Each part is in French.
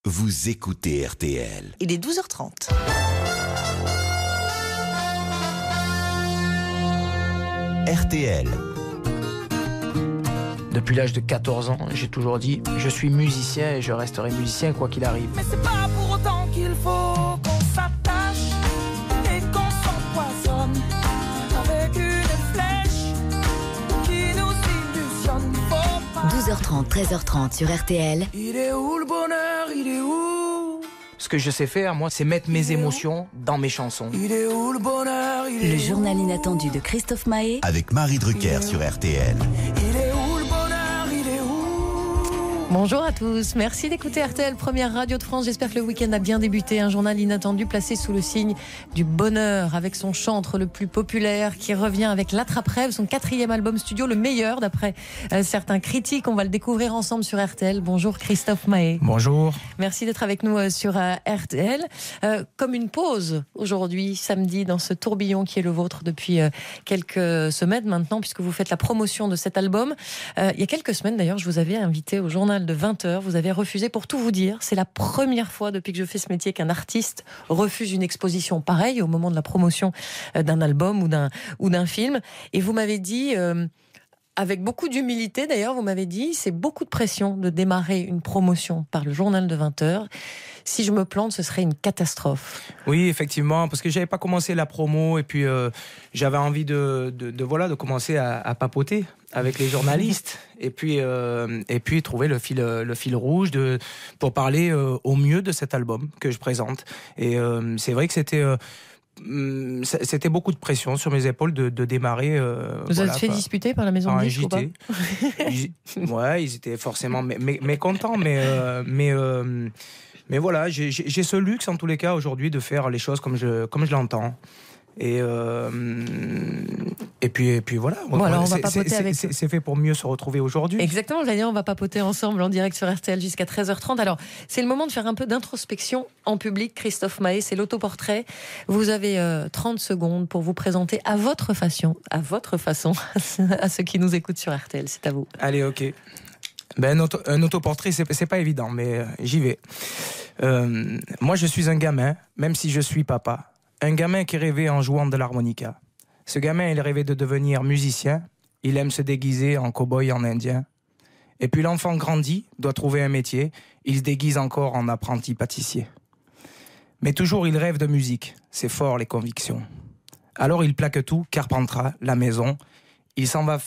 vous écoutez RTL. Il est 12h30. RTL. Depuis l'âge de 14 ans, j'ai toujours dit je suis musicien et je resterai musicien quoi qu'il arrive. Mais c'est pas pour autant qu'il faut qu'on s'attache et qu'on s'empoisonne avec une flèche qui nous illusionne. Faut pas... 12h30, 13h30 sur RTL. Il est où le bonheur? Il est où? Ce que je sais faire, moi, c'est mettre mes émotions dans mes chansons. Il est où le bonheur? Il est Le journal inattendu de Christophe Maé Avec Marie Drucker sur RTL. Il est où le bonheur? Il est où? Bonjour à tous, merci d'écouter RTL, première radio de France. J'espère que le week-end a bien débuté. Un journal inattendu placé sous le signe du bonheur, avec son chantre le plus populaire qui revient avec L'Attrape-Rêve, son 4e album studio, le meilleur d'après certains critiques. On va le découvrir ensemble sur RTL. Bonjour Christophe Maé. Bonjour. Merci d'être avec nous sur RTL. Comme une pause aujourd'hui, samedi, dans ce tourbillon qui est le vôtre depuis quelques semaines maintenant, puisque vous faites la promotion de cet album. Il y a quelques semaines d'ailleurs, je vous avais invité au journal de 20h. Vous avez refusé, pour tout vous dire. C'est la première fois depuis que je fais ce métier qu'un artiste refuse une exposition pareille au moment de la promotion d'un album ou d'un film. Et vous m'avez dit... avec beaucoup d'humilité d'ailleurs, vous m'avez dit, c'est beaucoup de pression de démarrer une promotion par le journal de 20h. Si je me plante, ce serait une catastrophe. Oui, effectivement, parce que j'avais pas commencé la promo et puis j'avais envie de commencer à papoter avec les journalistes et puis trouver le fil rouge pour parler au mieux de cet album que je présente. Et c'est vrai que c'était beaucoup de pression sur mes épaules de démarrer. Vous êtes fait disputer par la maison de disques ou pas? Ouais, ils étaient forcément mécontents, mais voilà, j'ai ce luxe en tous les cas aujourd'hui de faire les choses comme je l'entends. Et puis voilà. Bon, alors on va papoter avec... C'est fait pour mieux se retrouver aujourd'hui. Exactement, d'ailleurs on va papoter ensemble en direct sur RTL jusqu'à 13h30. Alors c'est le moment de faire un peu d'introspection en public. Christophe Maé, c'est l'autoportrait. Vous avez 30 secondes pour vous présenter à votre façon à ceux qui nous écoutent sur RTL. C'est à vous. Allez, ok. Un autoportrait, c'est pas évident, mais j'y vais. Moi je suis un gamin, même si je suis papa. Un gamin qui rêvait en jouant de l'harmonica. Ce gamin, il rêvait de devenir musicien. Il aime se déguiser en cow-boy, en indien. Et puis l'enfant grandit, doit trouver un métier. Il se déguise encore en apprenti pâtissier. Mais toujours, il rêve de musique. C'est fort, les convictions. Alors il plaque tout, carpentera, la maison. Il s'en va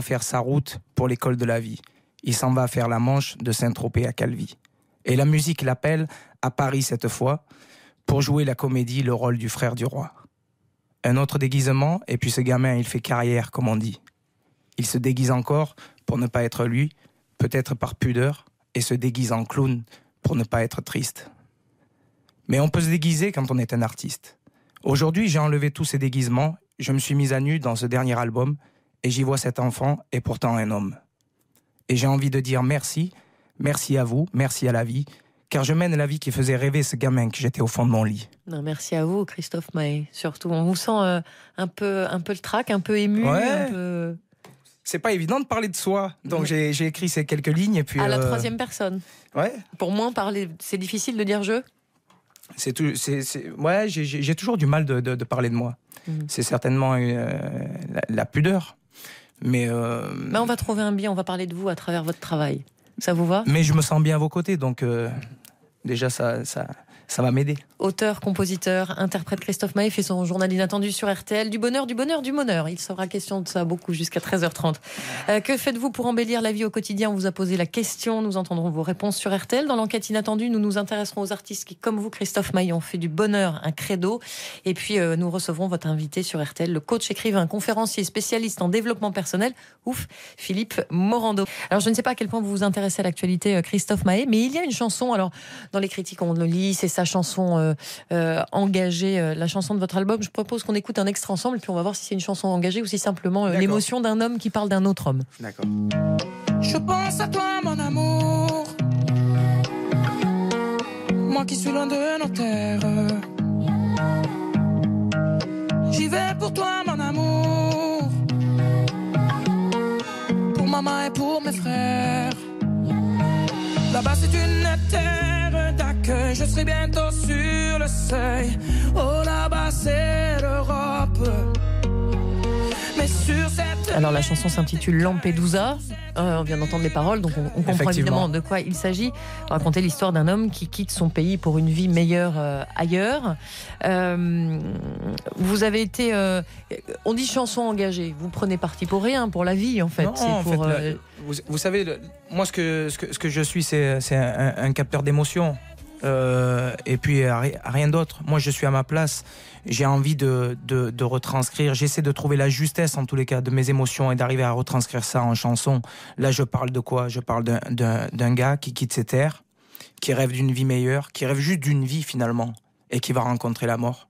faire sa route pour l'école de la vie. Il s'en va faire la Manche de Saint-Tropez à Calvi. Et la musique l'appelle, à Paris cette fois, pour jouer la comédie, le rôle du frère du roi. Un autre déguisement, et puis ce gamin, il fait carrière, comme on dit. Il se déguise encore pour ne pas être lui, peut-être par pudeur, et se déguise en clown pour ne pas être triste. Mais on peut se déguiser quand on est un artiste. Aujourd'hui, j'ai enlevé tous ces déguisements, je me suis mise à nu dans ce dernier album, et j'y vois cet enfant, et pourtant un homme. Et j'ai envie de dire merci à vous, merci à la vie, car je mène la vie qui faisait rêver ce gamin que j'étais au fond de mon lit. Non, merci à vous, Christophe Maé. Surtout, on vous sent un peu le trac, un peu ému. Ouais. C'est pas évident de parler de soi. Donc j'ai écrit ces quelques lignes. Et puis, à la troisième personne. Ouais. Pour moi, c'est difficile de dire je. Ouais, j'ai toujours du mal de parler de moi. C'est certainement la pudeur. Mais on va trouver un biais, on va parler de vous à travers votre travail. Ça vous va? Mais je me sens bien à vos côtés, donc déjà ça va m'aider. Auteur, compositeur, interprète, Christophe Maé fait son journal inattendu sur RTL. Du bonheur. Il sera question de ça beaucoup jusqu'à 13h30. Que faites-vous pour embellir la vie au quotidien? On vous a posé la question, nous entendrons vos réponses sur RTL. Dans l'enquête inattendue, nous nous intéresserons aux artistes qui, comme vous, Christophe Maé, ont fait du bonheur un credo. Et puis nous recevrons votre invité sur RTL, le coach, écrivain, conférencier, spécialiste en développement personnel, Philippe Morando. Alors je ne sais pas à quel point vous vous intéressez à l'actualité, Christophe Maé, mais il y a une chanson, alors dans les critiques on le lit, c'est sa chanson engagée, la chanson de votre album. Je propose qu'on écoute un extrait ensemble, puis on va voir si c'est une chanson engagée ou si simplement l'émotion d'un homme qui parle d'un autre homme. D'accord. Je pense à toi, mon amour. Moi qui suis loin de nos terres. J'y vais pour toi, mon amour. maman et pour mes frères. Là-bas c'est une terre loin, je serai bientôt sur le seuil. Oh là-bas c'est l'Europe. Mais sur cette... Alors la chanson s'intitule Lampedusa. On vient d'entendre les paroles, donc on comprend évidemment de quoi il s'agit. Raconter l'histoire d'un homme qui quitte son pays pour une vie meilleure ailleurs. Vous avez été, on dit chanson engagée. Vous prenez parti pour rien, pour la vie en fait. Non, en fait, vous savez, moi ce que je suis, c'est un capteur d'émotions. Et puis rien d'autre. Moi je suis à ma place. J'ai envie de retranscrire. J'essaie de trouver la justesse en tous les cas de mes émotions et d'arriver à retranscrire ça en chanson. Là je parle de quoi? Je parle d'un gars qui quitte ses terres, qui rêve d'une vie meilleure, qui rêve juste d'une vie finalement, et qui va rencontrer la mort.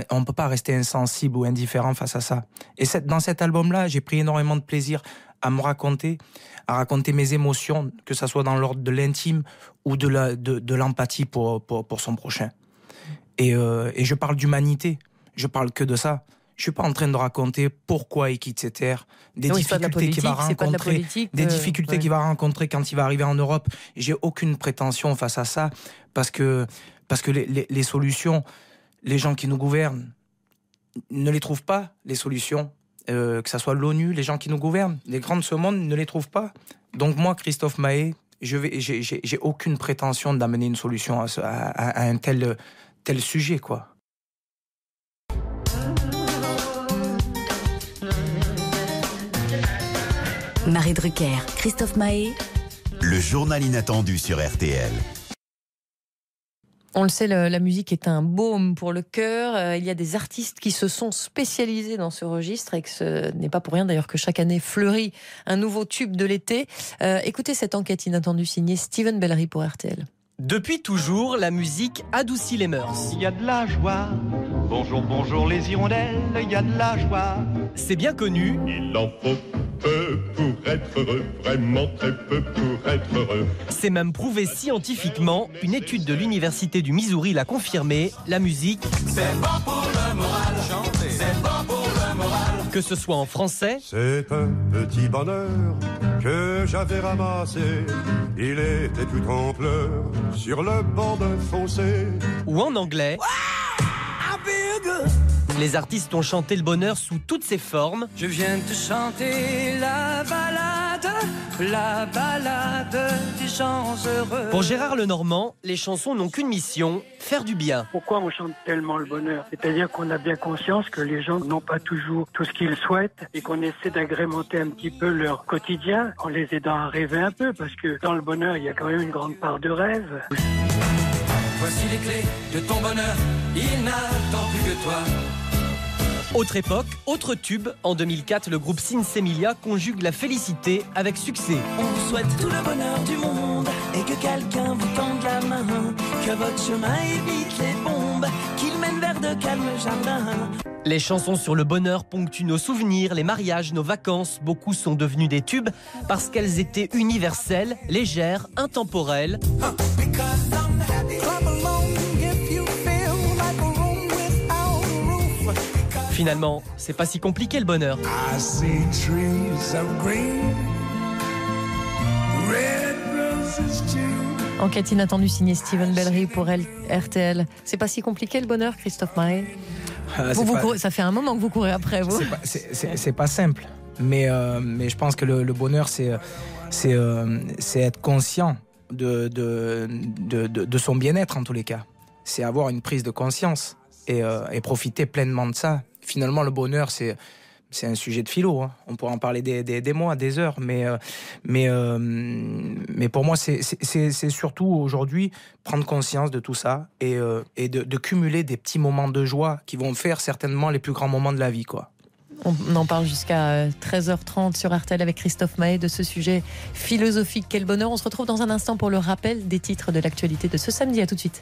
On peut pas rester insensible ou indifférent face à ça. Et dans cet album-là, j'ai pris énormément de plaisir à raconter mes émotions, que ça soit dans l'ordre de l'intime ou de l'empathie pour son prochain. Et je parle d'humanité, je parle que de ça. Je suis pas en train de raconter pourquoi il quitte ses terres, des difficultés qu'il va rencontrer, qu'il va rencontrer quand il va arriver en Europe. J'ai aucune prétention face à ça, parce que les solutions, les gens qui nous gouvernent ne les trouvent pas, les solutions. Que ça soit l'ONU, les gens qui nous gouvernent, les grands de ce monde ne les trouvent pas. Donc moi, Christophe Maé, j'ai aucune prétention d'amener une solution à un tel sujet, quoi. Marie Drucker, Christophe Maé. Le journal inattendu sur RTL. On le sait, la musique est un baume pour le cœur. Il y a des artistes qui se sont spécialisés dans ce registre et que ce n'est pas pour rien d'ailleurs que chaque année fleurit un nouveau tube de l'été. Écoutez cette enquête inattendue signée Steven Bellery pour RTL. Depuis toujours, la musique adoucit les mœurs. Il y a de la joie, bonjour, bonjour les hirondelles, il y a de la joie. C'est bien connu. Il en faut peu pour être heureux, vraiment très peu pour être heureux. C'est même prouvé scientifiquement. Une étude de l'université du Missouri l'a confirmé. La musique, C'est bon pour le moral, chanter. C'est bon pour le moral. que ce soit en français, C'est un petit bonheur que j'avais ramassé. Il était tout en pleurs sur le bord d'un fossé. ou en anglais. Les artistes ont chanté le bonheur sous toutes ses formes. Je viens de chanter la balade des gens heureux. Pour Gérard Lenormand, les chansons n'ont qu'une mission, faire du bien. Pourquoi on chante tellement le bonheur? C'est-à-dire qu'on a bien conscience que les gens n'ont pas toujours tout ce qu'ils souhaitent et qu'on essaie d'agrémenter un petit peu leur quotidien en les aidant à rêver un peu, parce que dans le bonheur, il y a quand même une grande part de rêve. Voici les clés de ton bonheur, il n'attend plus que toi. Autre époque, autre tube. En 2004, le groupe Sinsemilia conjugue la félicité avec succès. On vous souhaite tout le bonheur du monde et que quelqu'un vous tende la main, que votre chemin évite les bombes, qu'il mène vers de calmes jardins. Les chansons sur le bonheur ponctuent nos souvenirs, les mariages, nos vacances. Beaucoup sont devenues des tubes parce qu'elles étaient universelles, légères, intemporelles. Finalement, c'est pas si compliqué le bonheur. Enquête inattendue signée Steven Bellery pour RTL. C'est pas si compliqué le bonheur, Christophe Maé? Ça fait un moment que vous courez après, vous. C'est pas simple, mais je pense que le bonheur, c'est être conscient de son bien-être en tous les cas. C'est avoir une prise de conscience et profiter pleinement de ça. Finalement, le bonheur, c'est un sujet de philo. Hein. On pourrait en parler des mois, des heures, mais pour moi, c'est surtout aujourd'hui prendre conscience de tout ça et de cumuler des petits moments de joie qui vont faire certainement les plus grands moments de la vie, quoi. On en parle jusqu'à 13h30 sur RTL avec Christophe Maé de ce sujet philosophique. Quel bonheur. On se retrouve dans un instant pour le rappel des titres de l'actualité de ce samedi. À tout de suite.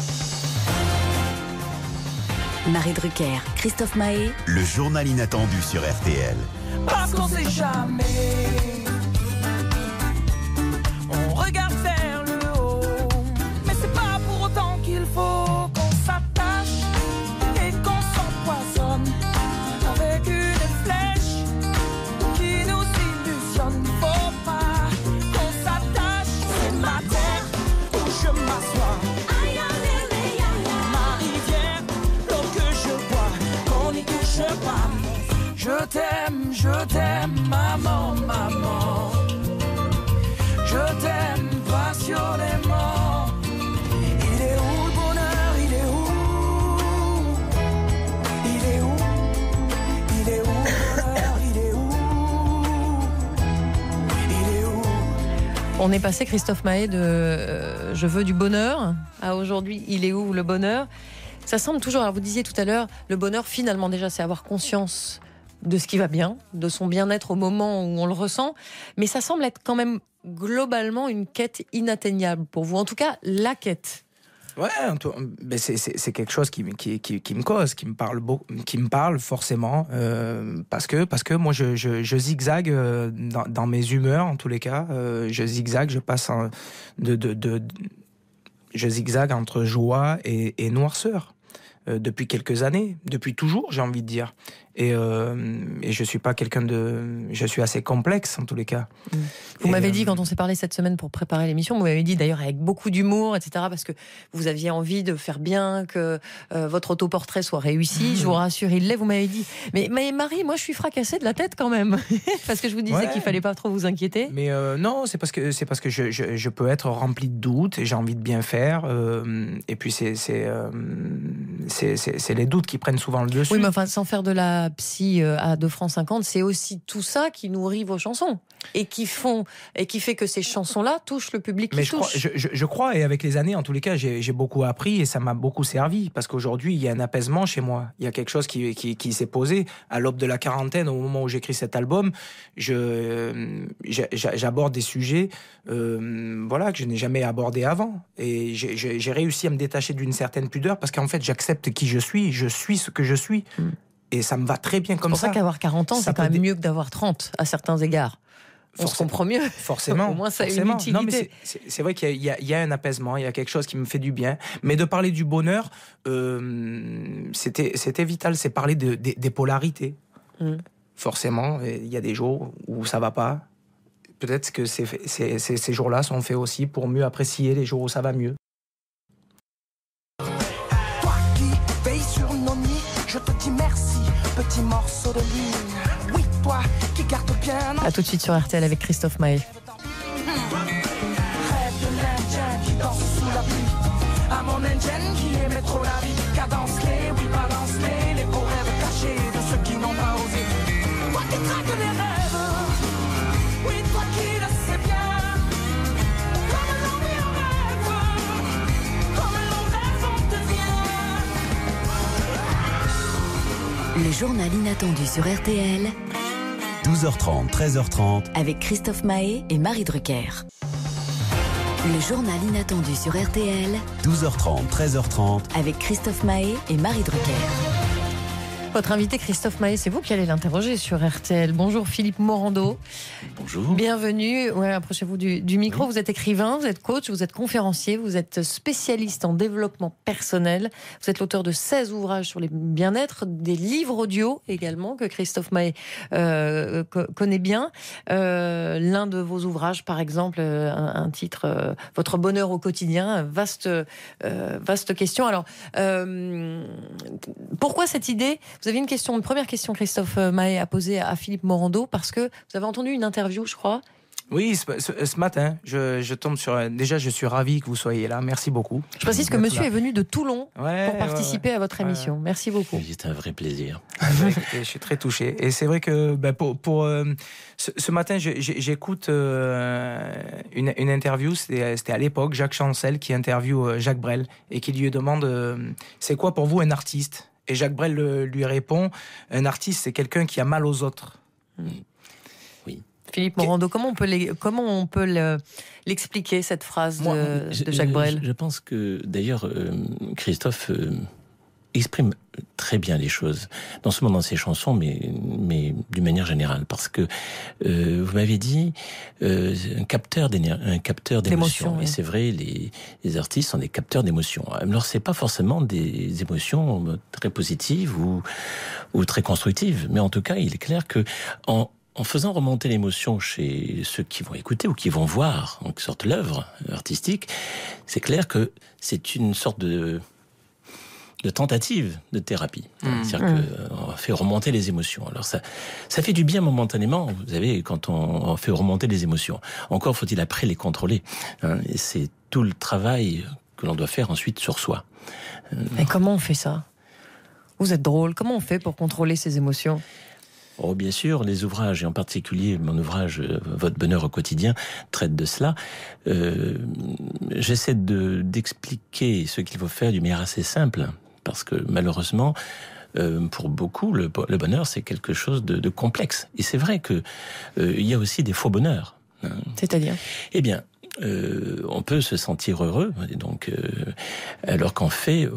Marie Drucker, Christophe Maé. Le journal inattendu sur RTL. Parce qu'on sait jamais. On regarde vers le haut, mais c'est pas pour autant qu'il faut qu'on s'attache et qu'on s'empoisonne avec une flèche qui nous illusionne. Faut pas qu'on s'attache. C'est ma terre où je m'assois. Aïe, aïe, maman, maman. Je t'aime passionnément. Il est où le bonheur, il est où? Il est où? Il est où le bonheur, il est où? Il est où? On est passé, Christophe Mahé, de je veux du bonheur à aujourd'hui, il est où le bonheur? Ça semble toujours, alors vous disiez tout à l'heure, le bonheur finalement déjà c'est avoir conscience de ce qui va bien, de son bien-être au moment où on le ressent, mais ça semble être quand même globalement une quête inatteignable pour vous, en tout cas la quête. Ouais, c'est quelque chose qui me cause, qui me parle forcément, parce que moi je zigzague dans mes humeurs en tous les cas, je zigzague, je zigzague entre joie et noirceur. Depuis quelques années, depuis toujours, j'ai envie de dire. Et je suis pas quelqu'un je suis assez complexe en tous les cas. Vous m'avez dit, quand on s'est parlé cette semaine pour préparer l'émission, vous m'avez dit d'ailleurs avec beaucoup d'humour, etc., parce que vous aviez envie de faire bien, que votre autoportrait soit réussi. Je vous rassure, il l'est, vous m'avez dit. Mais Marie, moi je suis fracassée de la tête quand même, parce que je vous disais qu'il fallait pas trop vous inquiéter. Mais non, c'est parce que je peux être rempli de doutes et j'ai envie de bien faire. Et puis c'est les doutes qui prennent souvent le dessus. Oui, mais enfin, sans faire de la psy à 2 francs 50, c'est aussi tout ça qui nourrit vos chansons et qui fait que ces chansons-là touchent le public qui touche. Je crois, et avec les années, en tous les cas, j'ai beaucoup appris et ça m'a beaucoup servi, parce qu'aujourd'hui, il y a un apaisement chez moi. Il y a quelque chose qui s'est posé à l'aube de la quarantaine, au moment où j'écris cet album. J'aborde des sujets que je n'ai jamais abordés avant. Et j'ai réussi à me détacher d'une certaine pudeur, parce qu'en fait, j'accepte qui je suis ce que je suis. Et ça me va très bien comme ça. C'est pour ça qu'avoir 40 ans, c'est quand même mieux que d'avoir 30 à certains égards. On se comprend mieux. Forcément. Au moins, ça a une utilité. Non, mais c'est vrai qu'il y a un apaisement, il y a quelque chose qui me fait du bien. Mais de parler du bonheur, c'était vital. C'est parler des polarités. Forcément, il y a des jours où ça va pas. Peut-être que ces jours-là sont faits aussi pour mieux apprécier les jours où ça va mieux. Toi qui veilles sur nos nids, je te dis merci, petit morceau de lune. Oui, toi qui garde bien. À tout de suite sur RTL avec Christophe Mahé. Rêve de l'Indien qui danse sous la pluie. À mon Indien qui aimait trop la vie. Cadence-les, oui, balance-les, les beaux rêves cachés de ceux qui n'ont pas osé. Toi qui traques les rêves, oui, toi qui le sais bien. Comme l'on vit en rêve, comme l'on rêve, on devient. Le journal inattendu sur RTL. 12h30, 13h30. Avec Christophe Mahé et Marie Drucker. Le journal inattendu sur RTL. 12h30, 13h30. Avec Christophe Mahé et Marie Drucker. Votre invité Christophe Mahé, c'est vous qui allez l'interroger sur RTL. Bonjour Philippe Morando. Bonjour. Bienvenue. Ouais, approchez-vous du micro. Vous êtes écrivain, vous êtes coach, vous êtes conférencier, vous êtes spécialiste en développement personnel. Vous êtes l'auteur de 16 ouvrages sur les bien-être, des livres audio également que Christophe Mahé connaît bien. L'un de vos ouvrages, par exemple, un titre, Votre bonheur au quotidien, vaste question. Alors, pourquoi cette idée ? Vous avez une première question, Christophe Mahé, à poser à Philippe Morando, parce que vous avez entendu une interview, je crois. Oui, ce matin, je tombe sur... Déjà, je suis ravi que vous soyez là. Merci beaucoup. Je précise que monsieur est venu de Toulon pour participer à votre émission. Merci beaucoup. C'est un vrai plaisir. Écoutez, je suis très touché. Et c'est vrai que ce matin, j'écoute une interview. C'était à l'époque Jacques Chancel qui interviewe Jacques Brel et qui lui demande c'est quoi pour vous un artiste ? Et Jacques Brel lui répond, un artiste, c'est quelqu'un qui a mal aux autres. Oui. Philippe Morando, comment on peut l'expliquer, cette phrase de Jacques Brel ? Je pense que, d'ailleurs, Christophe exprime très bien les choses, non seulement dans ses chansons, mais d'une manière générale. Parce que, vous m'avez dit, un capteur d'émotions. Et c'est vrai, les artistes sont des capteurs d'émotions. Alors, c'est pas forcément des émotions très positives ou très constructives. Mais en tout cas, il est clair que, en faisant remonter l'émotion chez ceux qui vont écouter ou qui vont voir, en quelque sorte, l'œuvre artistique, c'est clair que c'est une sorte de tentative de thérapie. C'est-à-dire qu'on fait remonter les émotions. Alors ça fait du bien momentanément, vous savez, quand on fait remonter les émotions. Encore faut-il après les contrôler. Et c'est tout le travail que l'on doit faire ensuite sur soi. Et comment on fait ça ? Vous êtes drôle, comment on fait pour contrôler ses émotions ? Oh, bien sûr, les ouvrages, et en particulier mon ouvrage « Votre bonheur au quotidien » traite de cela. J'essaie d'expliquer ce qu'il faut faire d'une manière assez simple, parce que malheureusement, pour beaucoup, le bonheur, c'est quelque chose de complexe. Et c'est vrai que il y a aussi des faux bonheurs. C'est-à-dire ? Eh bien, on peut se sentir heureux, et donc, alors qu'en fait,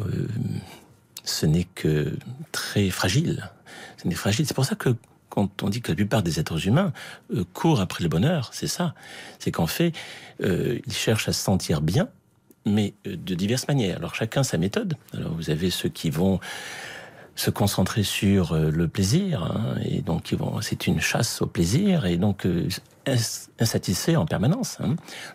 ce n'est que très fragile. Ce n'est fragile. C'est pour ça que quand on dit que la plupart des êtres humains courent après le bonheur, c'est ça. C'est qu'en fait, ils cherchent à se sentir bien, mais de diverses manières. Alors chacun sa méthode. Alors vous avez ceux qui vont se concentrer sur le plaisir, et donc c'est une chasse au plaisir, et donc insatisfaits en permanence.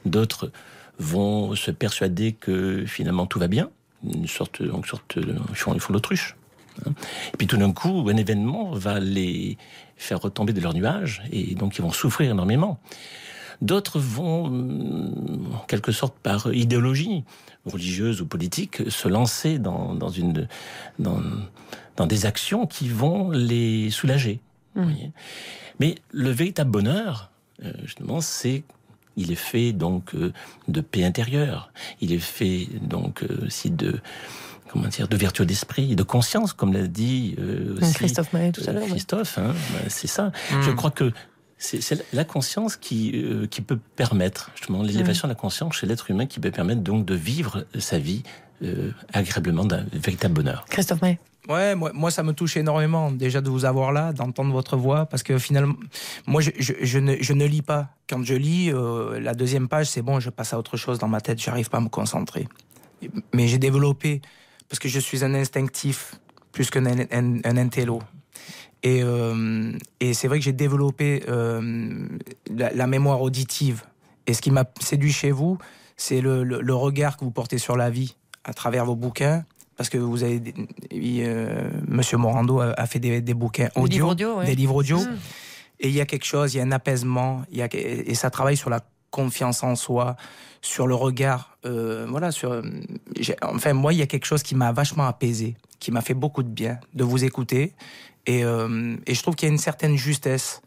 D'autres vont se persuader que finalement tout va bien, ils font l'autruche. Et puis tout d'un coup, un événement va les faire retomber de leur nuage, et donc ils vont souffrir énormément. D'autres vont, en quelque sorte par idéologie religieuse ou politique, se lancer dans des actions qui vont les soulager. Voyez. Mais le véritable bonheur, justement, il est fait donc de paix intérieure. Il est fait donc aussi d'ouverture d'esprit, de conscience, comme l'a dit aussi Christophe Maé tout à l'heure. Christophe, c'est ça. Je crois que c'est la conscience qui peut permettre, justement, l'élévation de la conscience chez l'être humain, qui peut permettre donc de vivre sa vie agréablement d'un véritable bonheur. Christophe Maé. Ouais, moi ça me touche énormément déjà de vous avoir là, d'entendre votre voix, parce que finalement, moi je ne lis pas. Quand je lis, la deuxième page, c'est bon, je passe à autre chose dans ma tête, j'arrive pas à me concentrer. Mais j'ai développé, parce que je suis un instinctif plus qu'un intello. Et c'est vrai que j'ai développé la mémoire auditive. Et ce qui m'a séduit chez vous, c'est le regard que vous portez sur la vie à travers vos bouquins. Parce que vous avez, Monsieur Morando a fait des bouquins audio, des livres audio. Et il y a quelque chose, il y a un apaisement, et ça travaille sur la confiance en soi, sur le regard. Moi, il y a quelque chose qui m'a vachement apaisé, qui m'a fait beaucoup de bien de vous écouter. Et je trouve qu'il y a une certaine justesse,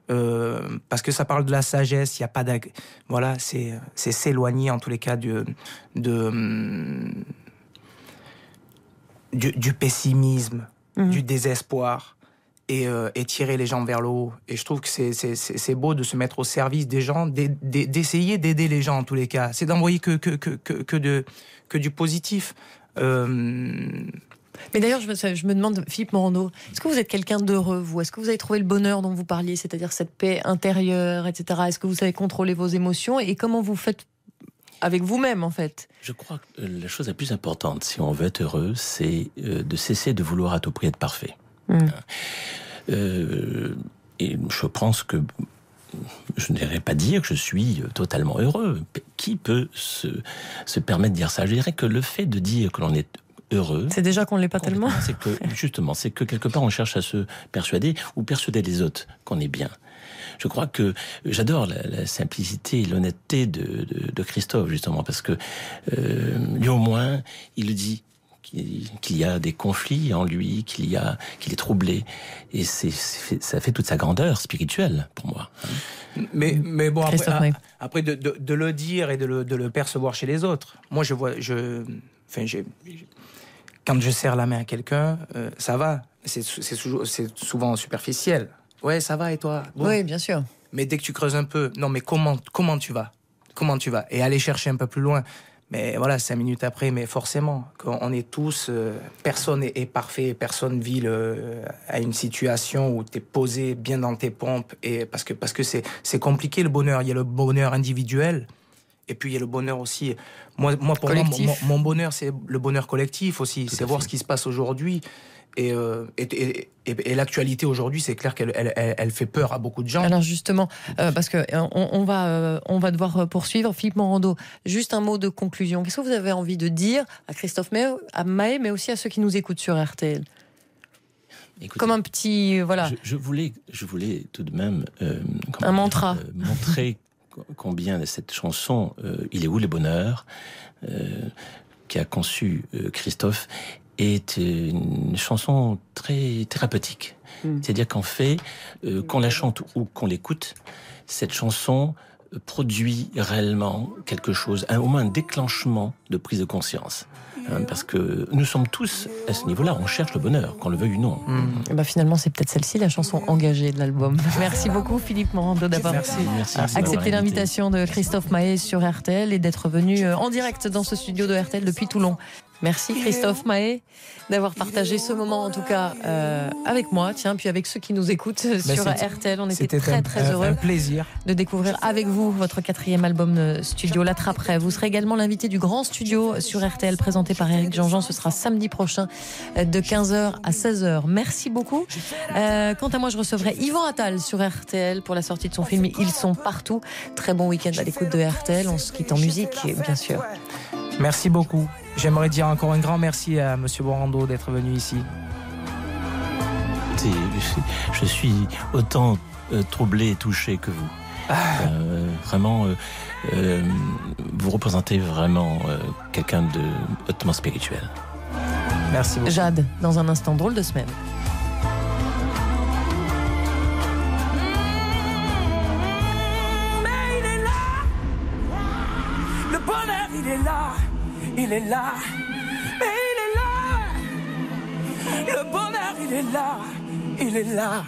parce que ça parle de la sagesse. Il y a pas c'est s'éloigner en tous les cas du pessimisme, du désespoir, et tirer les gens vers le haut. Et je trouve que c'est beau de se mettre au service des gens, d'essayer d'aider les gens en tous les cas. C'est d'envoyer que du positif. Mais d'ailleurs, je me demande, Philippe Morando, est-ce que vous êtes quelqu'un d'heureux, vous ? Est-ce que vous avez trouvé le bonheur dont vous parliez, c'est-à-dire cette paix intérieure, etc. Est-ce que vous savez contrôler vos émotions ? Et comment vous faites avec vous-même, en fait ? Je crois que la chose la plus importante, si on veut être heureux, c'est de cesser de vouloir à tout prix être parfait. Et je pense que je ne dirais pas dire que je suis totalement heureux. Qui peut se permettre de dire ça ? Je dirais que le fait de dire que l'on est heureux, c'est déjà qu'on ne l'est pas tellement. C'est que quelque part on cherche à se persuader ou persuader les autres qu'on est bien. Je crois que j'adore la simplicité et l'honnêteté de Christophe, justement, parce que lui au moins, il dit qu'il y a des conflits en lui, qu'il est troublé, et ça fait toute sa grandeur spirituelle pour moi. Mais bon, après de le dire et de le percevoir chez les autres. Moi, quand je serre la main à quelqu'un, ça va. C'est souvent superficiel. Ouais, ça va, et toi ? Bon. Oui, bien sûr. Mais dès que tu creuses un peu, non, mais comment tu vas ? Comment tu vas ? Et aller chercher un peu plus loin. Mais voilà, 5 minutes après, mais forcément, on est tous... personne est parfait, personne vit à une situation où tu es posé bien dans tes pompes. Et parce que c'est compliqué, le bonheur. Il y a le bonheur individuel, Et puis il y a le bonheur aussi. Moi pour moi, mon bonheur, c'est le bonheur collectif aussi. C'est voir ce qui se passe aujourd'hui. Et l'actualité aujourd'hui, c'est clair qu'elle fait peur à beaucoup de gens. Alors justement, parce que on va devoir poursuivre. Philippe Morando, juste un mot de conclusion. Qu'est-ce que vous avez envie de dire à Christophe Maé, mais aussi à ceux qui nous écoutent sur RTL? Écoutez, comme un petit... Voilà. Je voulais tout de même... un mantra. Montrer combien cette chanson, Il est où le bonheur, qu'a conçu Christophe, est une chanson très thérapeutique. C'est-à-dire qu'en fait, qu'on la chante ou qu'on l'écoute, cette chanson produit réellement quelque chose, au moins un déclenchement de prise de conscience. Parce que nous sommes tous, à ce niveau-là, on cherche le bonheur, qu'on le veuille ou non. Finalement, c'est peut-être celle-ci, la chanson engagée de l'album. Merci beaucoup, Philippe Morando, d'avoir accepté l'invitation de Christophe Maé sur RTL et d'être venu en direct dans ce studio de RTL depuis Toulon. Merci Christophe Maé d'avoir partagé ce moment en tout cas avec moi, puis avec ceux qui nous écoutent sur RTL. On était très heureux un plaisir de découvrir avec vous votre 4e album studio, L'Attrape-Rêve. Vous serez également l'invité du Grand Studio sur RTL présenté par Éric Jean-Jean. Ce sera samedi prochain de 15h à 16h. Merci beaucoup. Quant à moi, je recevrai Yvan Attal sur RTL pour la sortie de son film Ils sont partout. Très bon week-end à l'écoute de RTL. On se quitte en musique, bien sûr. Merci beaucoup. J'aimerais dire encore un grand merci à Monsieur Morando d'être venu ici. Je suis autant troublé et touché que vous. Vraiment, vous représentez vraiment quelqu'un de hautement spirituel. Merci beaucoup. Jade, dans un instant, drôle de semaine. Mais il est là, le bonheur il est là. Il est là, mais il est là. Le bonheur, il est là, il est là.